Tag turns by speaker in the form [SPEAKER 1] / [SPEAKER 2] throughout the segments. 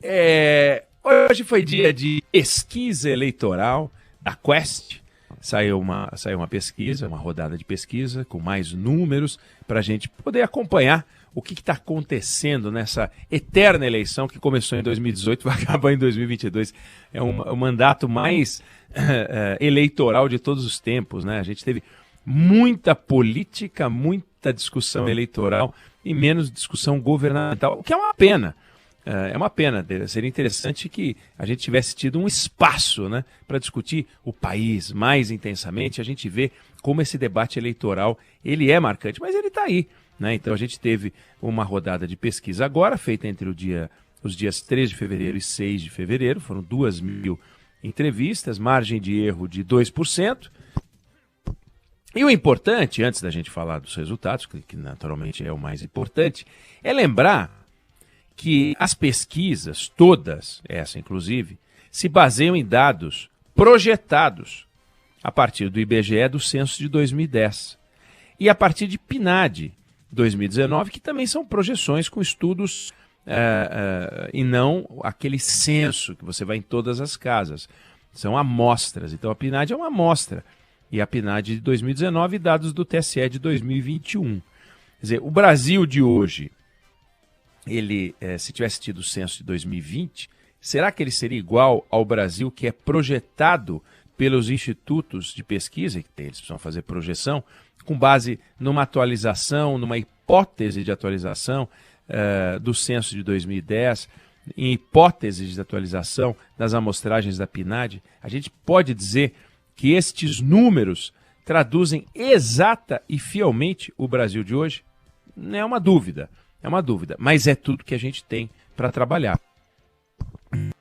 [SPEAKER 1] Hoje foi dia de pesquisa eleitoral da Quest. Saiu uma pesquisa, uma rodada de pesquisa com mais números para a gente poder acompanhar o que está acontecendo nessa eterna eleição que começou em 2018 e vai acabar em 2022. É o mandato mais eleitoral de todos os tempos, né? A gente teve muita política, muita discussão eleitoral e menos discussão governamental, o que é uma pena. É uma pena, seria interessante que a gente tivesse tido um espaço, né, para discutir o país mais intensamente. A gente vê como esse debate eleitoral ele é marcante, mas ele está aí, né? Então a gente teve uma rodada de pesquisa agora, feita entre os dias 3 de fevereiro e 6 de fevereiro, foram 2.000 entrevistas, margem de erro de 2%. E o importante, antes da gente falar dos resultados, que naturalmente é o mais importante, é lembrar que as pesquisas, todas, essa inclusive, se baseiam em dados projetados a partir do IBGE do censo de 2010 e a partir de PNAD 2019, que também são projeções com estudos e não aquele censo que você vai em todas as casas. São amostras. Então a PNAD é uma amostra. E a PNAD de 2019 e dados do TSE de 2021. Quer dizer, o Brasil de hoje, ele, se tivesse tido o censo de 2020, será que ele seria igual ao Brasil que é projetado pelos institutos de pesquisa, que eles precisam fazer projeção, com base numa atualização, numa hipótese de atualização do censo de 2010, em hipóteses de atualização das amostragens da PNAD? A gente pode dizer que estes números traduzem exata e fielmente o Brasil de hoje? Não é uma dúvida. É uma dúvida, mas é tudo que a gente tem para trabalhar.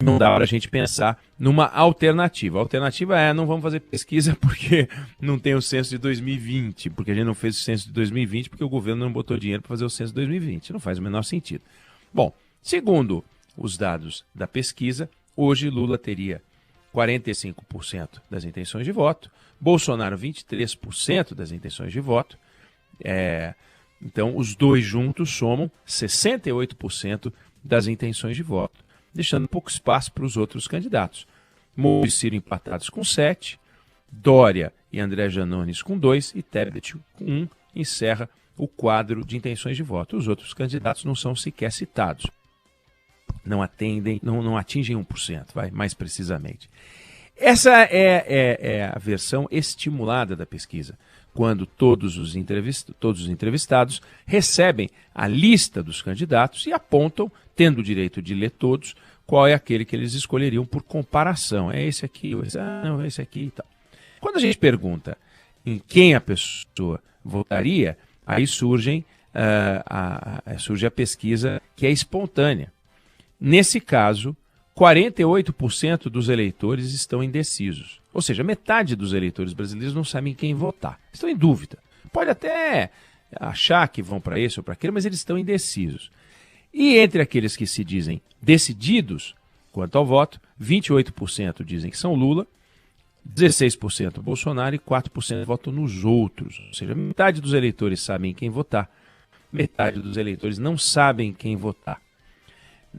[SPEAKER 1] Não dá para a gente pensar numa alternativa. A alternativa é: não vamos fazer pesquisa porque não tem o censo de 2020, porque a gente não fez o censo de 2020 porque o governo não botou dinheiro para fazer o censo de 2020. Não faz o menor sentido. Bom, segundo os dados da pesquisa, hoje Lula teria 45% das intenções de voto, Bolsonaro 23% das intenções de voto. Então, os dois juntos somam 68% das intenções de voto, deixando pouco espaço para os outros candidatos. Moro e Ciro empatados com 7%, Dória e André Janones com 2% e Tebet com 1%, encerra o quadro de intenções de voto. Os outros candidatos não são sequer citados. Não atingem 1%, mais precisamente. Essa é a versão estimulada da pesquisa, quando todos os entrevistados recebem a lista dos candidatos e apontam, tendo o direito de ler todos, qual é aquele que eles escolheriam por comparação. É esse aqui, esse aqui e tal. Quando a gente pergunta em quem a pessoa votaria, aí surge a pesquisa que é espontânea. Nesse caso, 48% dos eleitores estão indecisos. Ou seja, metade dos eleitores brasileiros não sabem quem votar. Estão em dúvida. Pode até achar que vão para esse ou para aquele, mas eles estão indecisos. E entre aqueles que se dizem decididos quanto ao voto, 28% dizem que são Lula, 16% Bolsonaro e 4% votam nos outros. Ou seja, metade dos eleitores sabem quem votar, metade dos eleitores não sabem quem votar.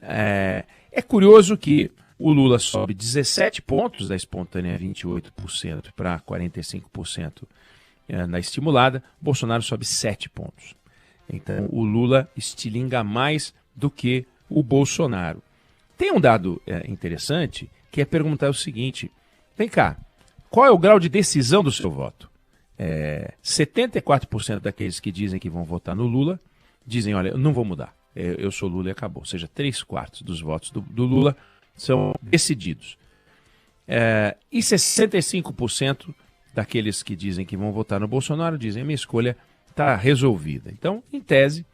[SPEAKER 1] É curioso que o Lula sobe 17 pontos da espontânea 28% para 45% na estimulada, Bolsonaro sobe 7 pontos. Então o Lula estilinga mais do que o Bolsonaro. Tem um dado interessante que é perguntar o seguinte: vem cá, qual é o grau de decisão do seu voto? 74% daqueles que dizem que vão votar no Lula dizem: olha, eu não vou mudar. Eu sou Lula e acabou. Ou seja, 3/4 dos votos do Lula são decididos. E 65% daqueles que dizem que vão votar no Bolsonaro dizem: minha escolha está resolvida. Então, em tese,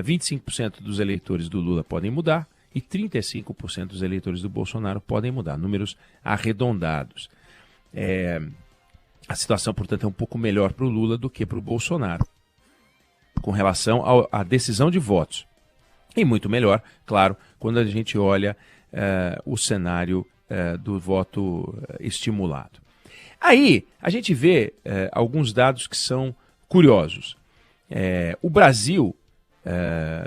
[SPEAKER 1] 25% dos eleitores do Lula podem mudar e 35% dos eleitores do Bolsonaro podem mudar. Números arredondados. A situação, portanto, é um pouco melhor para o Lula do que para o Bolsonaro, com relação à decisão de votos. E muito melhor, claro, quando a gente olha o cenário do voto estimulado. Aí a gente vê alguns dados que são curiosos. O Brasil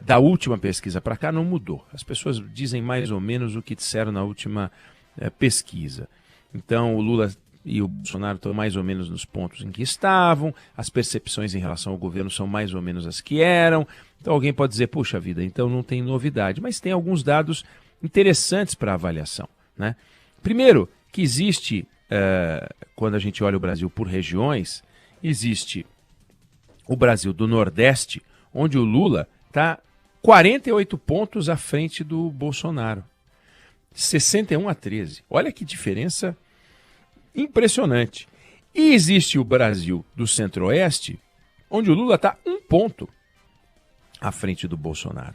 [SPEAKER 1] da última pesquisa para cá não mudou. As pessoas dizem mais ou menos o que disseram na última pesquisa. Então, o Lula e o Bolsonaro estão mais ou menos nos pontos em que estavam, as percepções em relação ao governo são mais ou menos as que eram. Então, alguém pode dizer, puxa vida, então não tem novidade. Mas tem alguns dados interessantes para avaliação, né? Primeiro, que existe, quando a gente olha o Brasil por regiões, existe o Brasil do Nordeste, onde o Lula está 48 pontos à frente do Bolsonaro. 61-13. Olha que diferença impressionante. E existe o Brasil do Centro-Oeste, onde o Lula está 1 ponto à frente do Bolsonaro.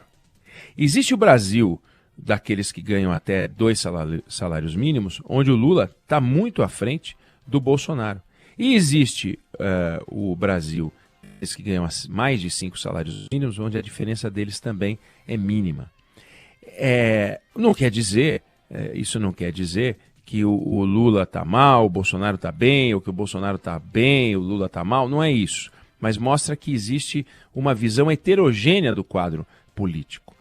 [SPEAKER 1] Existe o Brasil daqueles que ganham até 2 salários mínimos, onde o Lula está muito à frente do Bolsonaro. E existe o Brasil que ganham mais de 5 salários mínimos, onde a diferença deles também é mínima. Não quer dizer, isso não quer dizer que o Lula está mal, o Bolsonaro está bem, ou que o Bolsonaro está bem, o Lula está mal, não é isso. Mas mostra que existe uma visão heterogênea do quadro político.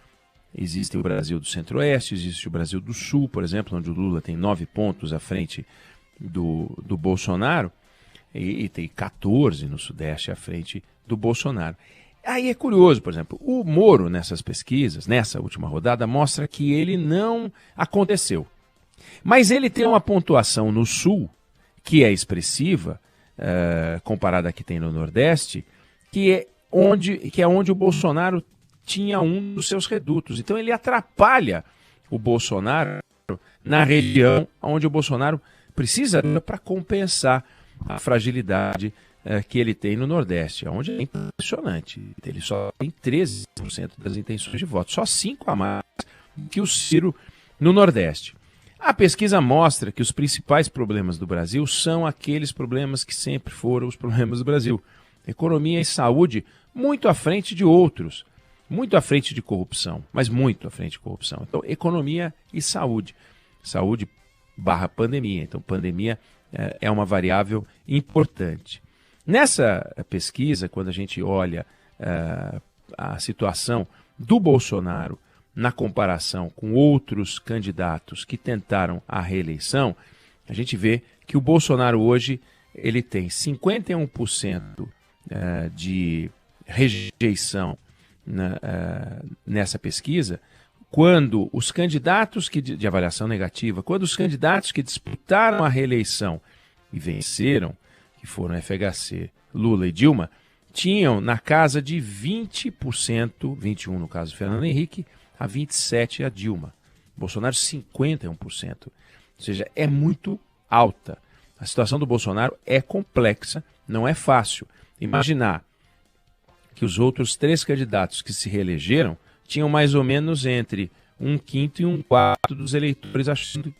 [SPEAKER 1] Existe o Brasil do Centro-Oeste, existe o Brasil do Sul, por exemplo, onde o Lula tem 9 pontos à frente do Bolsonaro, e tem 14 no Sudeste à frente do Bolsonaro. Aí é curioso, por exemplo, o Moro nessas pesquisas, nessa última rodada, mostra que ele não aconteceu. Mas ele tem uma pontuação no Sul, que é expressiva, comparada à que tem no Nordeste, que é onde o Bolsonaro tinha um dos seus redutos. Então ele atrapalha o Bolsonaro na região onde o Bolsonaro precisa para compensar a fragilidade que ele tem no Nordeste, onde é impressionante. Ele só tem 13% das intenções de voto, só 5 a mais que o Ciro no Nordeste. A pesquisa mostra que os principais problemas do Brasil são aqueles problemas que sempre foram os problemas do Brasil. Economia e saúde, muito à frente de outros. Muito à frente de corrupção, mas muito à frente de corrupção. Então, economia e saúde. Saúde / pandemia. Então, pandemia é uma variável importante. Nessa pesquisa, quando a gente olha a situação do Bolsonaro na comparação com outros candidatos que tentaram a reeleição, a gente vê que o Bolsonaro hoje ele tem 51% de rejeição nessa pesquisa, quando os candidatos de avaliação negativa, quando os candidatos que disputaram a reeleição e venceram, que foram FHC, Lula e Dilma, tinham na casa de 20%, 21% no caso do Fernando Henrique, a 27% a Dilma. Bolsonaro 51%. Ou seja, é muito alta. A situação do Bolsonaro é complexa, não é fácil. Imaginar que os outros 3 candidatos que se reelegeram tinham mais ou menos entre 1/5 e 1/4 dos eleitores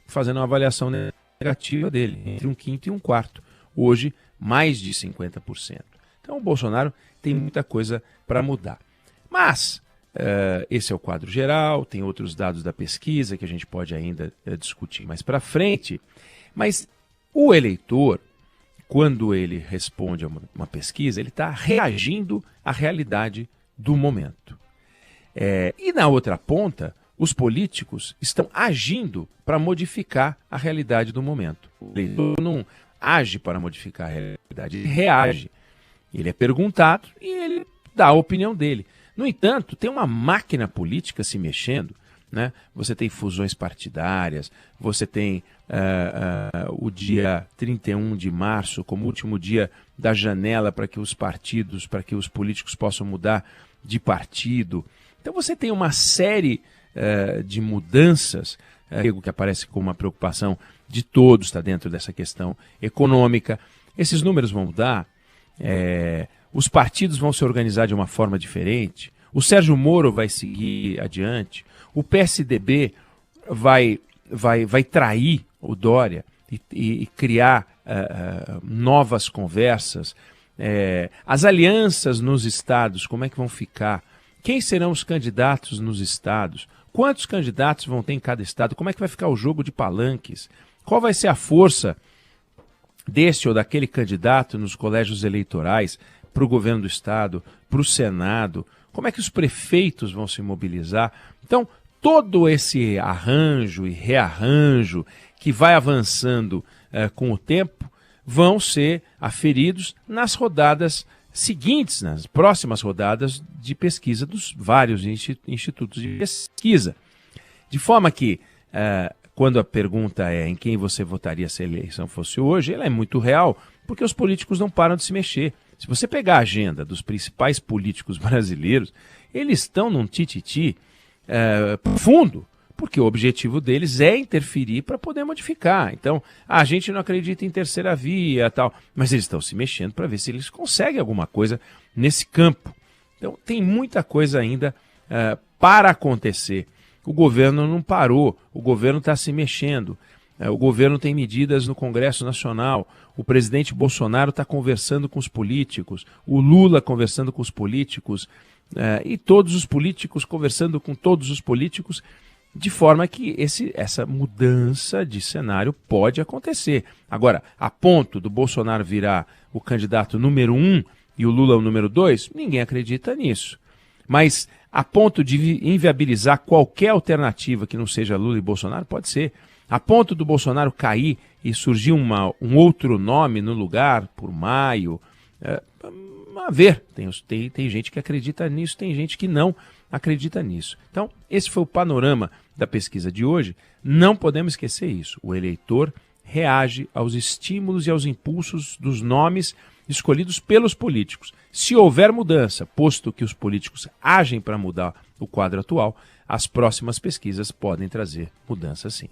[SPEAKER 1] fazendo uma avaliação negativa dele, entre 1/5 e 1/4. Hoje, mais de 50%. Então, o Bolsonaro tem muita coisa para mudar. Mas, esse é o quadro geral, tem outros dados da pesquisa que a gente pode ainda discutir mais para frente. Mas o eleitor, quando ele responde a uma pesquisa, ele está reagindo à realidade do momento. E na outra ponta, os políticos estão agindo para modificar a realidade do momento. O eleitor não age para modificar a realidade, ele reage. Ele é perguntado e ele dá a opinião dele. No entanto, tem uma máquina política se mexendo, né? Você tem fusões partidárias, você tem o dia 31 de março como último dia da janela para que os partidos, para que os políticos possam mudar de partido. Então você tem uma série de mudanças que aparece como uma preocupação de todos, está dentro dessa questão econômica. Esses números vão mudar, os partidos vão se organizar de uma forma diferente, o Sérgio Moro vai seguir adiante, o PSDB vai trair o Dória e criar novas conversas, as alianças nos estados, como é que vão ficar? Quem serão os candidatos nos estados? Quantos candidatos vão ter em cada estado? Como é que vai ficar o jogo de palanques? Qual vai ser a força desse ou daquele candidato nos colégios eleitorais para o governo do estado, para o Senado? como é que os prefeitos vão se mobilizar. Então, todo esse arranjo e rearranjo que vai avançando com o tempo vão ser aferidos nas rodadas seguintes, nas próximas rodadas de pesquisa dos vários institutos de pesquisa. De forma que, quando a pergunta é em quem você votaria se a eleição fosse hoje, ela é muito real, porque os políticos não param de se mexer. Se você pegar a agenda dos principais políticos brasileiros, eles estão num tititi profundo, porque o objetivo deles é interferir para poder modificar. Então, a gente não acredita em terceira via, tal, mas eles estão se mexendo para ver se eles conseguem alguma coisa nesse campo. Então, tem muita coisa ainda para acontecer. O governo não parou, o governo está se mexendo. O governo tem medidas no Congresso Nacional, o presidente Bolsonaro está conversando com os políticos, o Lula conversando com os políticos, e todos os políticos conversando com todos os políticos, de forma que essa mudança de cenário pode acontecer. Agora, a ponto do Bolsonaro virar o candidato número 1 e o Lula o número 2, ninguém acredita nisso. Mas a ponto de inviabilizar qualquer alternativa que não seja Lula e Bolsonaro, pode ser. A ponto do Bolsonaro cair e surgir um outro nome no lugar, por Maio, a ver, tem gente que acredita nisso, tem gente que não acredita nisso. Então, esse foi o panorama da pesquisa de hoje. Não podemos esquecer isso. O eleitor reage aos estímulos e aos impulsos dos nomes escolhidos pelos políticos. Se houver mudança, posto que os políticos agem para mudar o quadro atual, as próximas pesquisas podem trazer mudança sim.